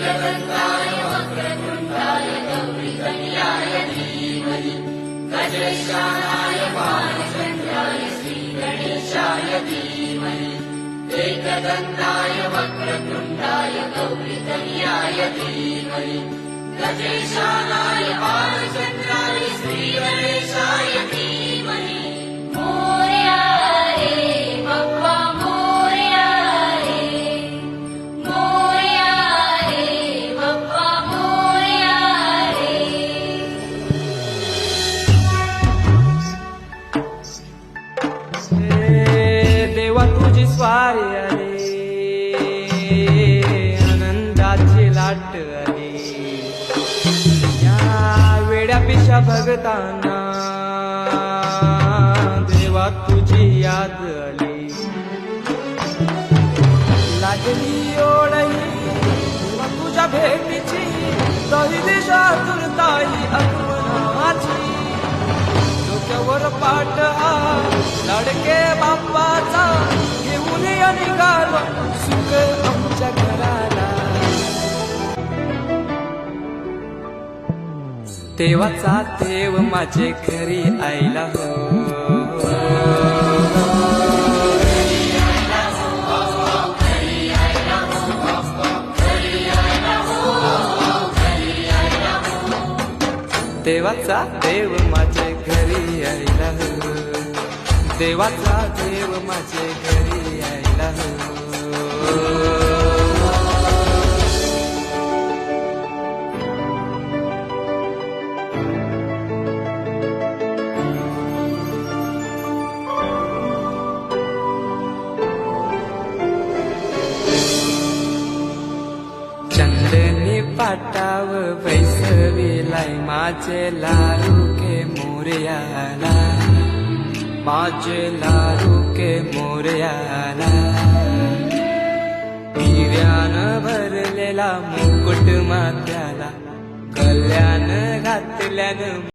एकदन्ताय वक्रतुण्डाय गौरीकन्याय धीमहि गजेशानाय भानुचन्द्राय श्रीगणेशाय धीमहि एकदन्ताय वक्रतुण्डाय गौरीकन्याय धीमहि गजेशानाय भानुचन्द्राय श्रीगणेशाय धीमहि मोरया रे बप्पा मोरया रे बप्पा मोरया रे देवा तुझी स्वारी आली आनंदाची लाट आली या वेड्या पिशा भगतांना देवा तुझी याद आली लागली ओढही देवा तुझ्या भेटीची दही दिशा तुरताई आठवणाची डोक्यावर पाट हा लाडके बाप्पाचा घेऊन निघालो सुख आमच्या घराला देवाचा देव माझे घरी आईला हो देवाचा देव माझे घरी यायला हो देवाचा देव माझे घरी यायला हो चंदनी पाटाव बैसविलाय माझे लाडू के मोरयाला माझे लाडू के मोरयाला हिऱ्यानं भरलेला मुकुट माथ्याला कल्याण घातल्यानं